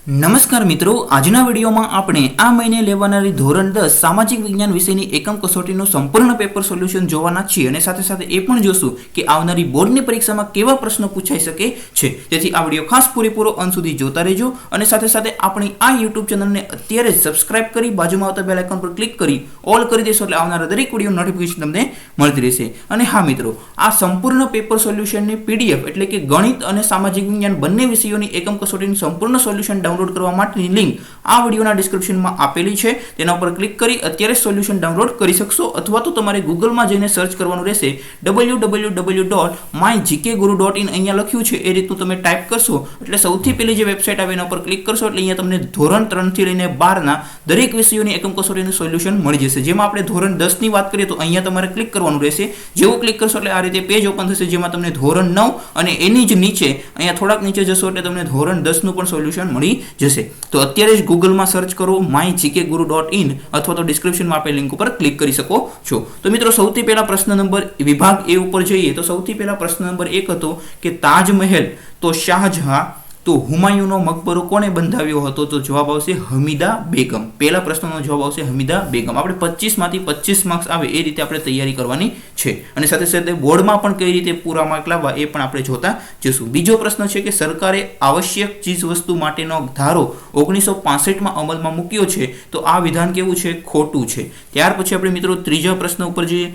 નમસ્કાર મિત્રો, આજના વિડીયોમાં આપણે આ મહિને લેવાનારી ધોરણ 10 સામાજિક વિજ્ઞાન વિષયની એકમ કસોટીનું સંપૂર્ણ પેપર સોલ્યુશન જોવાના છીએ અને સાથે સાથે એ પણ જોશું કે આવનારી બોર્ડની પરીક્ષામાં કેવા પ્રશ્નો પૂછાઈ શકે છે। તેથી આ વિડીયો ખાસ પૂરેપૂરો અંત સુધી જોતા રહેજો અને સાથે સાથે આપણી આ YouTube ચેનલને અત્યારે જ સબસ્ક્રાઇબ કરી બાજુમાં આવતા બેલ આઇકન પર ક્લિક કરી ઓલ કરી દેશો એટલે આવનારા દરેક વિડીયો નોટિફિકેશન તમને મળતી રહેશે। અને હા મિત્રો, આ સંપૂર્ણ પેપર સોલ્યુશનની PDF એટલે કે ગણિત અને સામાજિક વિજ્ઞાન બંને વિષયોની એકમ કસોટીનું સંપૂર્ણ સોલ્યુશન ડાઉનલોડ કરવા માટેની લિંક આ વિડિયોના ડિસ્ક્રિપ્શનમાં આપેલી છે। તેના ઉપર ક્લિક કરી અત્યારે સોલ્યુશન ડાઉનલોડ કરી શકશો અથવા તો તમારે ગૂગલમાં જઈને સર્ચ કરવાનું રહેશે www.mygkguru.in। અહીંયા લખ્યું છે એ રીતનું તમે ટાઈપ કરશો એટલે સૌથી પહેલી જે વેબસાઇટ આવે એના ઉપર ક્લિક કરશો એટલે અહીંયા તમને ધોરણ 3 થી લઈને 12 ના દરેક વિષયોની એકમ કસોટીનું સોલ્યુશન મળી જશે। જેમાં આપણે ધોરણ 10 ની વાત કરીએ તો અહીંયા તમારે ક્લિક કરવાનું રહેશે। જેવું ક્લિક કરશો એટલે આ રીતે પેજ ઓપન થશે જેમાં તમને ધોરણ 9 અને એની જ નીચે અહીંયા થોડાક નીચે જશો એટલે તમને ધોરણ 10 નું પણ સોલ્યુશન મળી જશે। તો અત્યારે જ ગૂગલમાં સર્ચ કરો mygkguru.in અથવા તો ડિસ્ક્રિપ્શનમાં આપેલ લિંક ઉપર ક્લિક કરી શકો છો। તો મિત્રો સૌથી પહેલા પ્રશ્ન નંબર વિભાગ એ ઉપર જઈએ તો સૌથી પહેલા પ્રશ્ન નંબર 1 હતો કે તાજમહેલ તો શાહજહાં તો હુમાયુનો મકબરો કોણે બંધાવ્યો હતો? તો જવાબ આવશે હમીદા બેગમ। પહેલા પ્રશ્નનો જવાબ આવશે હમીદા બેગમ। આપણે 25 માંથી 25 માર્ક્સ આવે એ રીતે આપણે તૈયારી કરવાની છે અને સાથે સાથે બોર્ડમાં પણ કઈ રીતે પૂરા માર્ક લાવવા એ પણ આપણે જોતા જશું। બીજો પ્રશ્ન છે કે સરકારે આવશ્યક ચીજ વસ્તુ માટેનો ધારો 1965માં અમલમાં મૂક્યો છે તો આ વિધાન કેવું છે? ખોટું છે। ત્યાર પછી આપણે મિત્રો ત્રીજા પ્રશ્ન ઉપર જઈએ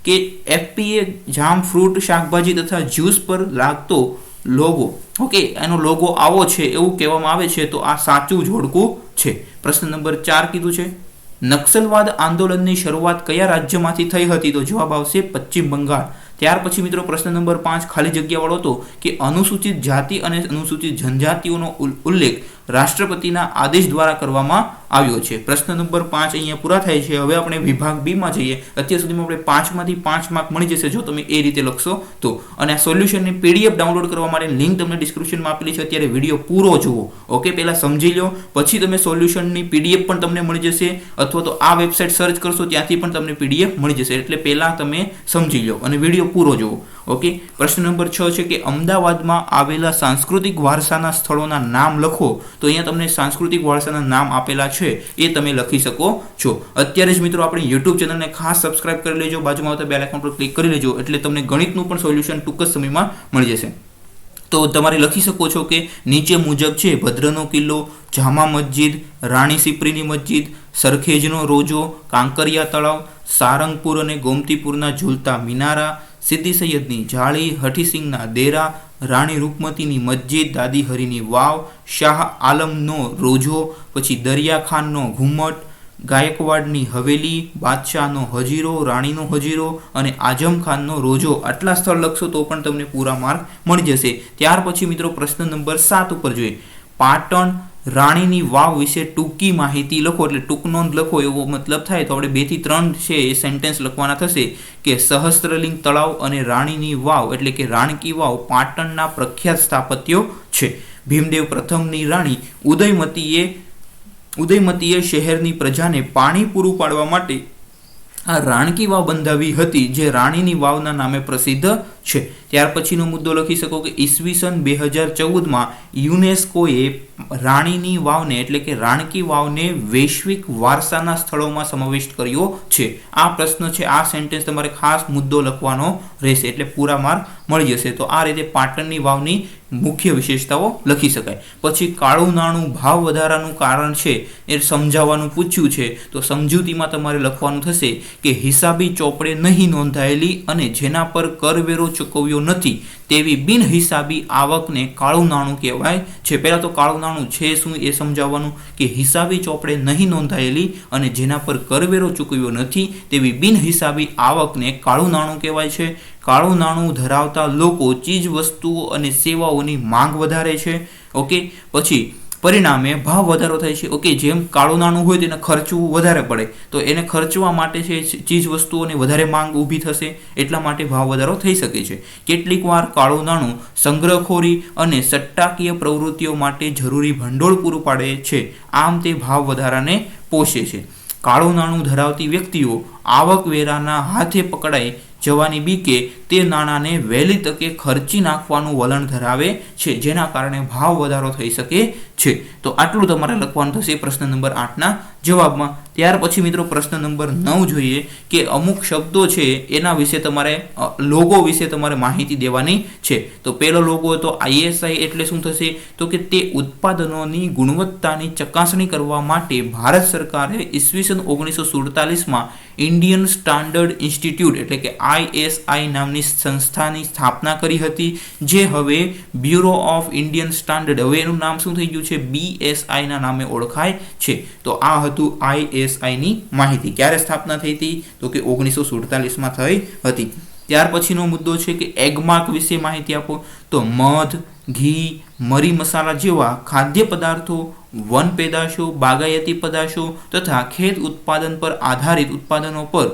કે FPA જામ ફ્રૂટ શાકભાજી તથા જ્યુસ પર લાગતો લોગો એનો લોગો આવો છે એવું કહેવામાં આવે છે તો આ સાચું જોડકું છે। પ્રશ્ન નંબર 4 કીધું છે નક્સલવાદ આંદોલનની શરૂઆત કયા રાજ્યમાંથી થઈ હતી? તો જવાબ આવશે પશ્ચિમ બંગાળ। ત્યાર પછી મિત્રો પ્રશ્ન નંબર 5 ખાલી જગ્યા વાળો હતો કે અનુસૂચિત જાતિ અને અનુસૂચિત જનજાતિઓનો ઉલ્લેખ રાષ્ટ્રપતિના આદેશ દ્વારા કરવામાં આવ્યો છે। પ્રશ્ન નંબર 5 અહીંયા પૂરા થાય છે। હવે આપણે વિભાગ બી માં જઈએ। અત્યાર સુધીમાં આપણે 5 માંથી 5 માર્ક મળી જશે જો તમે એ રીતે લખશો તો। અને આ સોલ્યુશનની PDF ડાઉનલોડ કરવા માટે લિંક તમને ડિસ્ક્રિપ્શનમાં આપેલી છે। અત્યારે વિડીયો પૂરો જુઓ, ઓકે? પહેલા સમજી લો પછી તમે સોલ્યુશનની PDF પણ તમને મળી જશે અથવા તો આ વેબસાઇટ સર્ચ કરશો ત્યાંથી પણ તમને PDF મળી જશે। એટલે પહેલા તમે સમજી લો અને વિડીયો પૂરો જુઓ, ઓકે? પ્રશ્ન નંબર 6 છે કે અમદાવાદમાં આવેલા સાંસ્કૃતિક વારસાના સ્થળોના નામ લખો। તો અહીંયા તમને સાંસ્કૃતિક વારસાના નામ આપેલા છે એ તમે લખી શકો છો। અત્યારે જ મિત્રો આપણી YouTube ચેનલને ખાસ સબસ્ક્રાઇબ કરી લેજો, બાજુમાં આવતા બેલ આઇકન પર ક્લિક કરી લેજો એટલે તમને ગણિતનું પણ સોલ્યુશન ટૂંક જ સમયમાં મળી જશે। તો તમારે લખી શકો છો કે નીચે મુજબ છે ભદ્રનો કિલ્લો, જામા મસ્જિદ, રાણી સિપ્રીની મસ્જિદ, સરખેજનો રોજો, કાંકરિયા તળાવ, સારંગપુર અને ગોમતીપુરના ઝૂલતા મિનારા, સિદ્દી સૈયદની જાળી, હઠીસિંગના દેરા, રાણી રૂપમતીની મસ્જિદ, દાદી હરીની વાવ, શાહ આલમનો રોજો, પછી દરિયાખાનનો ઘુમ્મટ, ગાયકવાડની હવેલી, બાદશાહનો હજીરો, રાણીનો હજીરો અને આઝમ ખાનનો રોજો। આટલા સ્થળ લખશો તો પણ તમને પૂરા માર્ક મળી જશે। ત્યાર પછી મિત્રો પ્રશ્ન નંબર 7 ઉપર જોઈએ પાટણ રાણીની વાવ વિશે ટૂંકી માહિતી લખો। એટલે ટૂંક નોંધ લખો એવો મતલબ થાય તો આપણે 2 થી 3 છે એ સેન્ટેન્સ લખવાના થશે કે સહસ્ત્રલિંગ તળાવ અને રાણીની વાવ એટલે કે રાણકી વાવ પાટણના પ્રખ્યાત સ્થાપત્યો છે। ભીમદેવ પ્રથમની રાણી ઉદયમતીએ શહેરની પ્રજાને પાણી પૂરું પાડવા માટે આ રાણકી વાવ બંધાવી હતી જે રાણીની વાવના નામે પ્રસિદ્ધ છે। ત્યાર પછીનો મુદ્દો લખી શકો કે ઈસવીસન 2014માં યુનેસ્કોએ રાણીની વાવને એટલે કે રાણકી વાવને વૈશ્વિક વારસાના સ્થળોમાં સમાવિષ્ટ કર્યો છે। આ પ્રશ્ન છે, આ સેન્ટેન્સ તમારે ખાસ મુદ્દો લખવાનો રહેશે એટલે પૂરા માર્ક મળી જશે। તો આ રીતે પાટણની વાવની મુખ્ય વિશેષતાઓ લખી શકાય। પછી કાળું નાણું ભાવ વધારાનું કારણ છે એ સમજાવવાનું પૂછ્યું છે તો સમજૂતીમાં તમારે લખવાનું થશે કે હિસાબી ચોપડે નહીં નોંધાયેલી અને જેના પર કરવેરો ચૂકવ્યો નથી તેવી બિનહિસાબી આવકને કાળું નાણું કહેવાય છે। પહેલા તો કાળું નાણું છે શું એ સમજાવવાનું કે હિસાબી ચોપડે નહીં નોંધાયેલી અને જેના પર કરવેરો ચૂકવ્યો નથી તેવી બિનહિસાબી આવકને કાળું નાણું કહેવાય છે। કાળું નાણું ધરાવતા લોકો ચીજ વસ્તુઓ અને સેવાઓની માંગ વધારે છે, ઓકે? પછી પરિણામે ભાવ વધારો થાય છે, ઓકે? જેમ કાળું નાણું હોય તેને ખર્ચવું વધારે પડે તો એને ખર્ચવા માટે છે ચીજ વસ્તુઓની વધારે માંગ ઊભી થશે એટલા માટે ભાવ વધારો થઈ શકે છે। કેટલીક વાર કાળું નાણું સંગ્રહખોરી અને સટ્ટાકીય પ્રવૃત્તિઓ માટે જરૂરી ભંડોળ પૂરું પાડે છે, આમ તે ભાવ વધારાને પોષે છે। કાળું નાણું ધરાવતી વ્યક્તિઓ આવકવેરાના હાથે પકડાઈ જવાની બીકે તે નાણાંને વહેલી તકે ખર્ચી નાખવાનું વલણ ધરાવે છે, જેના કારણે ભાવ વધારો થઈ શકે છે. તો આટલું તમારે લખવાનું થશે પ્રશ્ન નંબર 8ના જવાબમાં. ત્યાર પછી મિત્રો પ્રશ્ન નંબર 9 જોઈએ કે અમુક શબ્દો છે એના વિશે તમારે લોગો વિશે તમારે માહિતી દેવાની છે. તો પહેલો લોગો હતો ISI એટલે શું થશે તો કે તે ઉત્પાદનોની ગુણવત્તાની ચકાસણી કરવા માટે ભારત સરકારે ઈસવીસન 1947માં ઇન્ડિયન સ્ટાન્ડર્ડ ઇન્સ્ટિટ્યૂટ એટલે કે ISI નામની સંસ્થાની સ્થાપના કરી હતી, જે હવે બ્યુરો ઓફ ઇન્ડિયન સ્ટાન્ડર્ડ, હવે એનું નામ શું થઈ ગયું છે BSI ના નામે ઓળખાય છે. તો આ હતું ISI ની માહિતી. ક્યારે સ્થાપના થઈ હતી તો કે 1947માં થઈ હતી. ત્યાર પછીનો મુદ્દો છે કે એગમાર્ક વિશે માહિતી આપો. તો મધ, ઘી, મરી મસાલા જેવા ખાદ્ય પદાર્થો, વન પેદાશો, બાગાયતી પદાર્થો તથા ખેત ઉત્પાદન પર આધારિત ઉત્પાદનો પર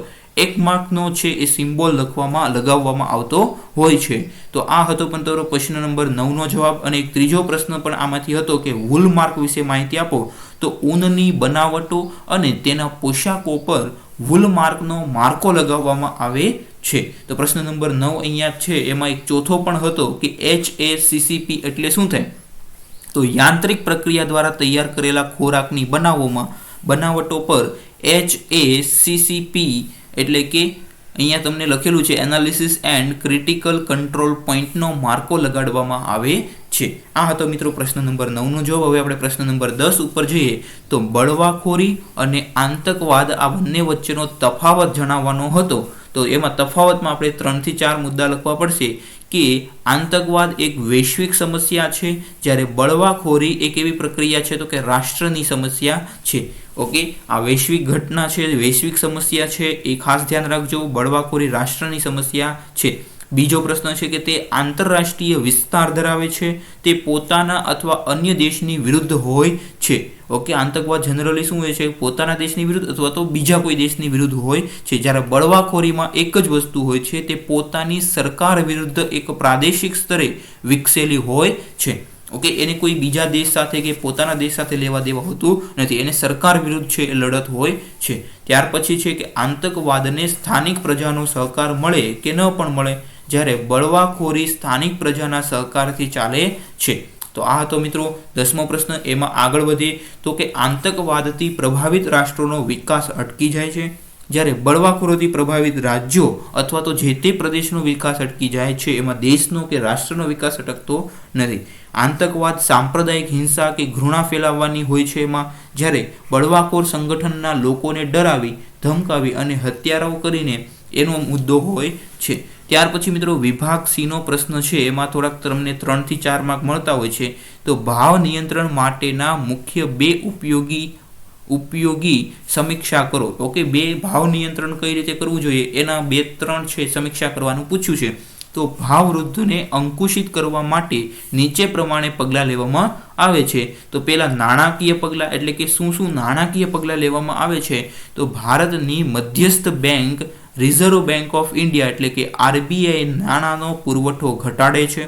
એગમાર્કનો છે એ સિમ્બોલ લગાવવામાં આવતો હોય છે. તો આ હતો પણ તમારો પ્રશ્ન નંબર 9નો જવાબ. અને એક ત્રીજો પ્રશ્ન પણ આમાંથી હતો કે વૂલ માર્ક વિશે માહિતી આપો. તો ઊનની બનાવટો અને તેના પોશાકો પર વૂલ માર્કનો માર્કો લગાવવામાં આવે છે. તો પ્રશ્ન નંબર 9 અહીંયા છે. એમાં એક ચોથો પણ હતો કે HACCP એટલે શું થાય તો યાંત્રિક પ્રક્રિયા દ્વારા તૈયાર કરેલા ખોરાકની બનાવટો પર HACCP એટલે કે અહીંયા તમને લખેલું છે એનાલિસિસ એન્ડ ક્રિટિકલ કંટ્રોલ પોઈન્ટનો માર્કો લગાડવામાં આવે છે. આ હતો મિત્રો પ્રશ્ન નંબર 9નો જવાબ. હવે આપણે પ્રશ્ન નંબર 10 ઉપર જઈએ. તો બળવાખોરી અને આતંકવાદ આ બંને વચ્ચેનો તફાવત જણાવવાનો હતો. તો એમાં તફાવતમાં આપણે 3 થી 4 મુદ્દા લખવા પડશે કે આતંકવાદ એક વૈશ્વિક સમસ્યા છે, જ્યારે બળવાખોરી એક એવી પ્રક્રિયા છે તો કે રાષ્ટ્રની સમસ્યા છે. ઓકે, આ વૈશ્વિક ઘટના છે, વૈશ્વિક સમસ્યા છે, એ ખાસ ધ્યાન રાખજો. બળવાખોરી રાષ્ટ્રની સમસ્યા છે. બીજો પ્રશ્ન છે કે તે આંતરરાષ્ટ્રીય વિસ્તાર ધરાવે છે, તે પોતાના અથવા અન્ય દેશની વિરુદ્ધ હોય છે. ઓકે, આતંકવાદ જનરલી શું હોય છે પોતાના દેશની વિરુદ્ધ અથવા તો બીજા કોઈ દેશની વિરુદ્ધ હોય છે, જ્યારે બળવાખોરીમાં એક જ વસ્તુ હોય છે, તે પોતાની સરકાર વિરુદ્ધ એક પ્રાદેશિક સ્તરે વિકસેલી હોય છે. ઓકે, એને કોઈ બીજા દેશ સાથે કે પોતાના દેશ સાથે લેવા દેવા હોતું નથી, એને સરકાર વિરુદ્ધ છે એ લડત હોય છે. ત્યાર પછી છે કે આતંકવાદને સ્થાનિક પ્રજાનો સહકાર મળે કે ન પણ મળે, જ્યારે બળવાખોરી સ્થાનિક પ્રજાના સહકારથી ચાલે છે. તો આ હતો મિત્રો 10મો પ્રશ્ન. એમાં આગળ વધીએ તો કે આતંકવાદથી પ્રભાવિત રાષ્ટ્રોનો વિકાસ અટકી જાય છે, જ્યારે બળવાખોરોથી પ્રભાવિત રાજ્યો અથવા તો જે તે પ્રદેશનો વિકાસ અટકી જાય છે, એમાં દેશનો કે રાષ્ટ્રનો વિકાસ અટકતો નથી. આતંકવાદ સાંપ્રદાયિક હિંસા કે ઘૃણા ફેલાવવાની હોય છે એમાં, જ્યારે બળવાખોર સંગઠનના લોકોને ડરાવી, ધમકાવી અને હત્યારાઓ કરીને એનો મુદ્દો હોય છે. ત્યાર પછી મિત્રો વિભાગ C નો પ્રશ્ન છે, એમાં થોડાક તમને 3 થી 4 માર્ક મળતા હોય છે. તો ભાવ નિયંત્રણ માટેના મુખ્ય 2 ઉપયોગી સમીક્ષા કરો. ઓકે, 2 ભાવ નિયંત્રણ કઈ રીતે કરવું જોઈએ એના 2-3 છે સમીક્ષા કરવાનું પૂછ્યું છે. તો ભાવ વૃદ્ધિને અંકુશિત કરવા માટે નીચે પ્રમાણે પગલાં લેવામાં આવે છે. તો પહેલા નાણાકીય પગલાં એટલે કે શું નાણાકીય પગલાં લેવામાં આવે છે. તો ભારતની મધ્યસ્થ bank reserve bank of India એટલે કે RBI નાણાંનો પુરવઠો ઘટાડે છે.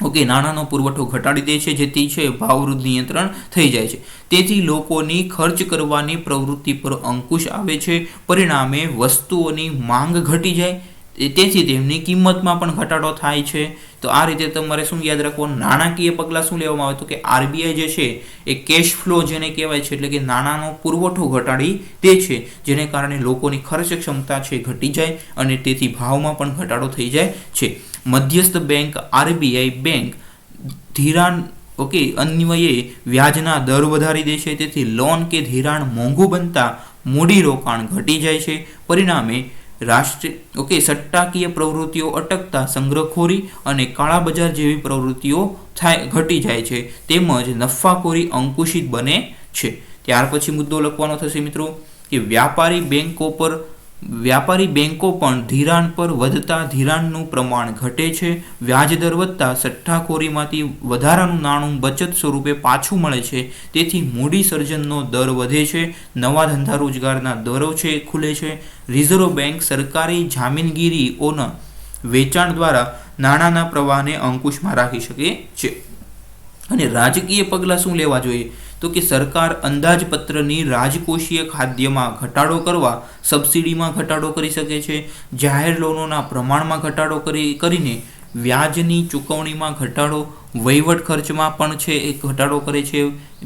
ઓકે, નાણાંનો પુરવઠો ઘટાડી દે છે, જેથી છે ભાવવૃદ્ધિ નિયંત્રણ થઈ જાય છે. તેથી લોકોની ખર્ચ કરવાની પ્રવૃત્તિ પર અંકુશ આવે છે, પરિણામે વસ્તુઓની માંગ ઘટી જાય, તેથી તેમની કિંમતમાં પણ ઘટાડો થાય છે. તો આ રીતે તમારે શું યાદ રાખવાનું, નાણાકીય પગલાં શું લેવામાં આવે તો કે RBI જે છે એ કેશ ફ્લો જેને કહેવાય છે એટલે કે નાણાંનો પુરવઠો ઘટાડી દે છે, જેને કારણે લોકોની ખર્ચ ક્ષમતા છે ઘટી જાય અને તેથી ભાવમાં પણ ઘટાડો થઈ જાય છે. મધ્યસ્થ બેંક RBI બેંક ધિરાણ અન્વયે વ્યાજના દર વધારી દે છે, તેથી લોન કે ધિરાણ મોંઘું બનતા મૂડીરોકાણ ઘટી જાય છે. પરિણામે સટ્ટાકીય પ્રવૃત્તિઓ અટકતા સંગ્રહખોરી અને કાળા બજાર જેવી પ્રવૃત્તિઓ ઘટી જાય છે, તેમજ નફાખોરી અંકુશિત બને છે. ત્યાર પછી મુદ્દો લખવાનો થશે મિત્રો કે વ્યાપારી બેંકો પણ ધિરાણ પર વધતા ધિરાણનું પ્રમાણ ઘટે છે. વ્યાજદર વધતા સટ્ટાખોરીમાંથી વધારાનું નાણું બચત સ્વરૂપે પાછું મળે છે, તેથી મૂડી સર્જનનો દર વધે છે, નવા ધંધા રોજગારના દરો છે ખુલે છે. રિઝર્વ બેંક સરકારી જામીનગીરીઓના વેચાણ દ્વારા નાણાંના પ્રવાહને અંકુશમાં રાખી શકે છે. અને રાજકીય પગલાં શું લેવા જોઈએ તો કે સરકાર અંદાજપત્રની રાજકોષીય ખાદ્યમાં ઘટાડો કરવા સબસિડીમાં ઘટાડો કરી શકે છે, જાહેર લોનોના પ્રમાણમાં ઘટાડો કરીને વ્યાજની ચૂકવણીમાં ઘટાડો, વહીવટ ખર્ચમાં પણ છે એ ઘટાડો કરે છે,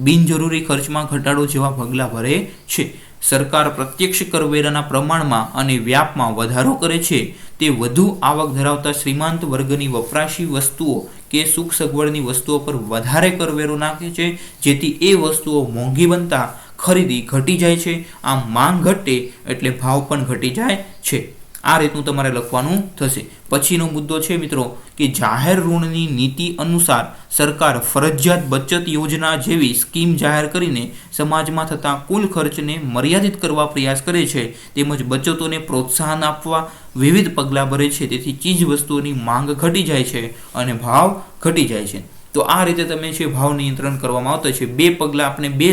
બિનજરૂરી ખર્ચમાં ઘટાડો જેવા પગલાં ભરે છે. સરકાર પ્રત્યક્ષ કરવેરાના પ્રમાણમાં અને વ્યાપમાં વધારો કરે છે. તે વધુ આવક ધરાવતા શ્રીમંત વર્ગની વપરાશી વસ્તુઓ કે સુખ સગવડની વસ્તુઓ પર વધારે કરવેરો નાખે છે, જેથી એ વસ્તુઓ મોંઘી બનતા ખરીદી ઘટી જાય છે. આમ માંગ ઘટે એટલે ભાવ પણ ઘટી જાય છે. આ રીતનું તમારે લખવાનું થશે. પછીનો મુદ્દો છે મિત્રો કે જાહેર ઋણની નીતિ અનુસાર સરકાર ફરજિયાત બચત યોજના જેવી સ્કીમ જાહેર કરીને સમાજમાં થતા કુલ ખર્ચને મર્યાદિત કરવા પ્રયાસ કરે છે, તેમજ બચતોને પ્રોત્સાહન આપવા વિવિધ પગલાં ભરે છે. તેથી ચીજ વસ્તુઓની માંગ ઘટી જાય છે અને ભાવ ઘટી જાય છે. તો આ રીતે તમે છે ભાવ નિયંત્રણ કરવામાં આવતા છે. બે પગલાં આપણે બે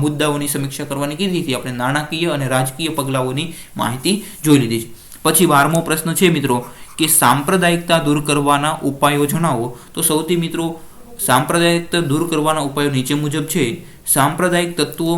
મુદ્દાઓની સમીક્ષા કરવાની કીધી હતી. આપણે નાણાકીય અને રાજકીય પગલાઓની માહિતી જોઈ લીધી છે. પછી 12મો પ્રશ્ન છે મિત્રો કે સાંપ્રદાયિકતા દૂર કરવાના ઉપાયો જણાવો. તો સૌથી મિત્રો સાંપ્રદાયિકતા દૂર કરવાના ઉપાયો નીચે મુજબ છે. સાંપ્રદાયિક તત્વો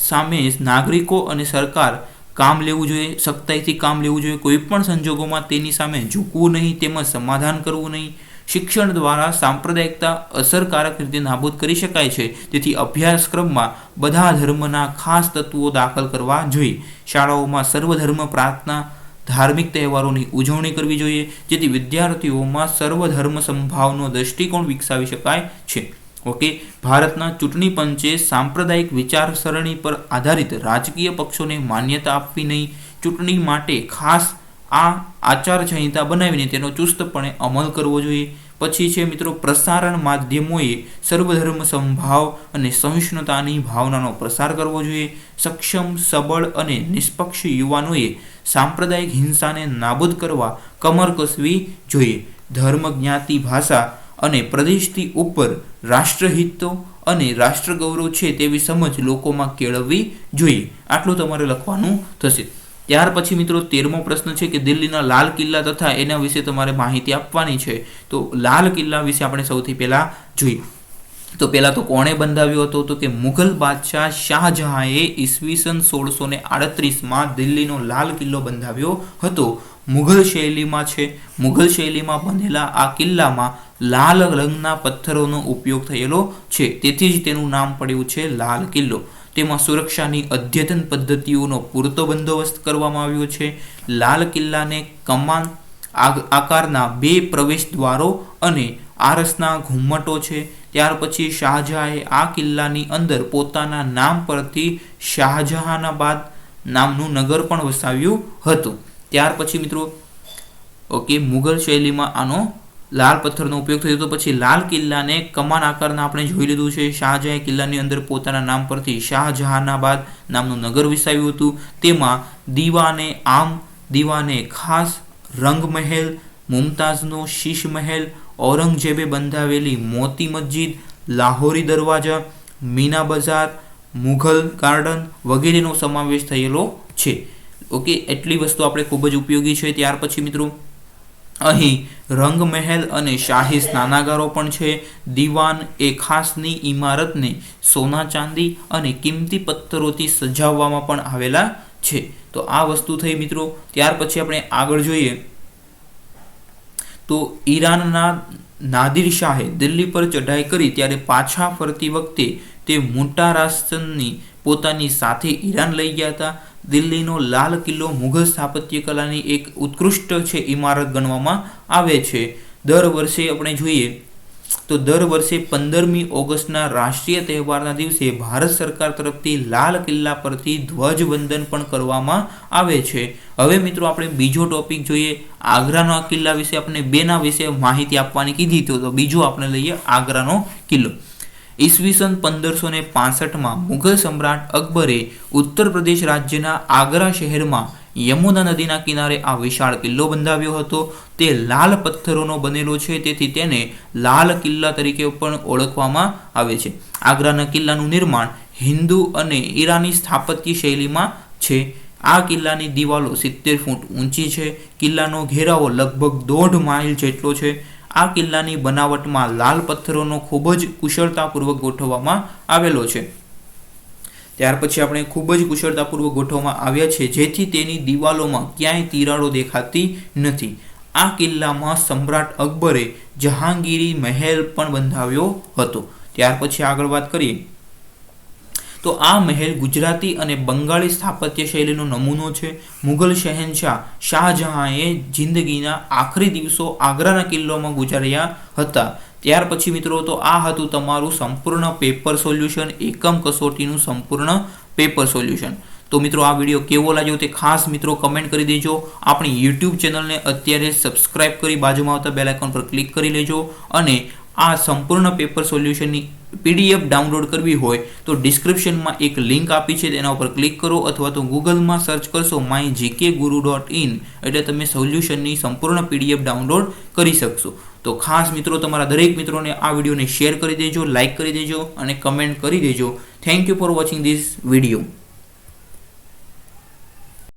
સામે નાગરિકો અને સરકાર કામ લેવું જોઈએ, સખ્તાઈથી કામ લેવું જોઈએ. કોઈ પણ સંજોગોમાં તેની સામે ઝૂકવું નહીં, તેમજ સમાધાન કરવું નહીં. શિક્ષણ દ્વારા સાંપ્રદાયિકતા અસરકારક રીતે નાબૂદ કરી શકાય છે. તેથી અભ્યાસક્રમમાં બધા ધર્મના ખાસ તત્વો દાખલ કરવા જોઈએ. શાળાઓમાં સર્વધર્મ પ્રાર્થના, ધાર્મિક તહેવારોની ઉજવણી કરવી જોઈએ, જેથી વિદ્યાર્થીઓમાં સર્વધર્મ સંભાવનો દૃષ્ટિકોણ વિકસાવી શકાય છે. ઓકે, ભારતના ચૂંટણી પંચે સાંપ્રદાયિક વિચારસરણી પર આધારિત રાજકીય પક્ષોને માન્યતા આપવી નહીં. ચૂંટણી માટે ખાસ આ આચારસંહિતા બનાવીને તેનો ચુસ્તપણે અમલ કરવો જોઈએ. પછી છે મિત્રો પ્રસારણ માધ્યમોએ સર્વધર્મ સંભાવ અને સહિષ્ણુતાની ભાવનાનો પ્રસાર કરવો જોઈએ. સક્ષમ, સબળ અને નિષ્પક્ષ યુવાનોએ સાંપ્રદાયિક હિંસાને નાબૂદ કરવા કમર કસવી જોઈએ. ધર્મ, જ્ઞાતિ, ભાષા અને પ્રદેશથી ઉપર રાષ્ટ્રહિતો અને રાષ્ટ્રગૌરવ છે તેવી સમજ લોકોમાં કેળવવી જોઈએ. આટલું તમારે લખવાનું થશે. ત્યાર પછી મિત્રો 13મો પ્રશ્ન છે કે દિલ્હીના લાલ કિલ્લા તથા એના વિશે તમારે માહિતી આપવાની છે. તો લાલ કિલ્લા વિશે આપણે સૌથી પહેલા જોઈએ. તો પહેલા તો કોણે બંધાવ્યો હતો? તો કે મુઘલ બાદશાહ શાહજહાંએ ઈસવીસન 1638માં દિલ્હીનો લાલ કિલ્લો બંધાવ્યો હતો. મુઘલ શૈલીમાં છે. મુઘલ શૈલીમાં બનેલા આ કિલ્લામાં લાલ રંગના પથ્થરોનો ઉપયોગ થયેલો છે, તેથી જ તેનું નામ પડ્યું છે લાલ કિલ્લો. તેમાં સુરક્ષાની અદ્યતન પદ્ધતિઓનો પૂરતો બંદોબસ્ત કરવામાં આવ્યો છે. લાલ કિલ્લાને કમાન આકારના 2 પ્રવેશ દ્વારો અને આરસના ઘુમ્મટો છે. ત્યાર પછી શાહજહાંએ આ કિલ્લાની અંદર પોતાના નામ પરથી શાહજહાનાબાદ નામનું નગર પણ વસાવ્યું હતું. ત્યાર પછી મિત્રો ઓકે, મુઘલ શૈલીમાં આનો લાલ પથ્થરનો ઉપયોગ થયો હતો. પછી લાલ કિલ્લાને કમાન આકારના આપણે જોઈ લીધું છે. શાહજહાંએ કિલ્લાની અંદર પોતાના નામ પરથી શાહજહાનાબાદ નામનું નગર વિસાવ્યું હતું. તેમાં દીવાને ખાસ, રંગમહેલ, મુમતાઝનો શીશ મહેલ, ઔરંગઝેબે બંધાવેલી મોતી મસ્જિદ, લાહોરી દરવાજા, મીના બજાર, મુઘલ ગાર્ડન વગેરેનો સમાવેશ થયેલો છે. ઓકે, એટલી વસ્તુ આપણે ખૂબ જ ઉપયોગી છે. ત્યાર પછી મિત્રો અહીં રંગમહેલ અને શાહી સ્નાનાગારો પણ છે. દીવાન એ ખાસની ઇમારતને સોના, ચાંદી અને કિંમતી પથ્થરોથી સજાવવામાં પણ આવેલા છે. તો આ વસ્તુ થઈ મિત્રો. ત્યાર પછી આપણે આગળ જોઈએ તો ઈરાનના નાદિર શાહે દિલ્હી પર ચઢાઈ કરી ત્યારે પાછા ફરતી વખતે તે મોટા રાષ્ટ્રની પોતાની સાથે ઈરાન લઈ ગયા હતા. દિલ્હીનો લાલ કિલ્લો મુઘલ સ્થાપત્ય કલાની એક ઉત્કૃષ્ટ છે ઇમારત ગણવામાં આવે છે. દર વર્ષે આપણે જોઈએ તો દર વર્ષે 15મી ઓગસ્ટના રાષ્ટ્રીય તહેવારના દિવસે ભારત સરકાર તરફથી લાલ કિલ્લા પરથી ધ્વજવંદન પણ કરવામાં આવે છે. હવે મિત્રો આપણે બીજો ટોપિક જોઈએ. આગ્રાના કિલ્લા વિશે આપણે બેના વિશે માહિતી આપવાની કીધી તો બીજો આપણે લઈએ આગ્રાનો કિલ્લો. ઈસવીસન 1565માં મુઘલ સમ્રાટ અકબરે ઉત્તર પ્રદેશ રાજ્યના આગ્રા શહેરમાં યમુના નદીના કિનારે આ વિશાળ કિલ્લો બંધાવ્યો હતો. તે લાલ પથ્થરોનો બનેલો છે, તેથી તેને લાલ કિલ્લા તરીકે પણ ઓળખવામાં આવે છે. આગ્રાના કિલ્લાનું નિર્માણ હિન્દુ અને ઈરાની સ્થાપત્ય શૈલીમાં છે. આ કિલ્લાની દિવાલો 70 ફૂટ ઊંચી છે. કિલ્લાનો ઘેરાવો લગભગ 1.5 માઇલ જેટલો છે. આ કિલ્લાની બનાવટમાં લાલ પથ્થરોનો ખૂબ જ કુશળતાપૂર્વક ગોઠવવામાં આવેલો છે. ત્યાર પછી આપણે ખૂબ જ કુશળતાપૂર્વક ગોઠવવામાં આવ્યા છે, જેથી તેની દિવાલોમાં ક્યાંય તિરાડો દેખાતી નથી. આ કિલ્લામાં સમ્રાટ અકબરે જહાંગીરી મહેલ પણ બંધાવ્યો હતો. ત્યાર પછી આગળ વાત કરીએ તો આ મહેલ ગુજરાતી અને બંગાળી સ્થાપત્ય શૈલીનો નમૂનો છે. મુઘલ શહેનશાહ શાહજહાંએ જિંદગીના આખરી દિવસો આગ્રાના કિલ્લામાં ગુજાર્યા હતા. ત્યાર પછી મિત્રો તો આ હતું તમારું સંપૂર્ણ પેપર સોલ્યુશન, એકમ કસોટીનું સંપૂર્ણ પેપર સોલ્યુશન. તો મિત્રો આ વિડીયો કેવો લાગ્યો તે ખાસ મિત્રો કમેન્ટ કરી દેજો. આપણી યુટ્યુબ ચેનલને અત્યારે સબસ્ક્રાઇબ કરી બાજુમાં આવતા બેલ આઇકોન પર ક્લિક કરી લેજો. અને આ સંપૂર્ણ પેપર સોલ્યુશનની PDF ડાઉનલોડ કરવી હોય તો ડિસ્ક્રિપ્શનમાં એક લિંક આપી છે, તેના ઉપર ક્લિક કરો અથવા તો ગૂગલમાં સર્ચ કરશો mygkguru.in એટલે તમે સોલ્યુશનની સંપૂર્ણ PDF ડાઉનલોડ કરી શકશો. તો ખાસ મિત્રો તમારા દરેક મિત્રોને આ વિડીયોને શેર કરી દેજો, લાઇક કરી દેજો અને કમેન્ટ કરી દેજો. Thank you for watching this video.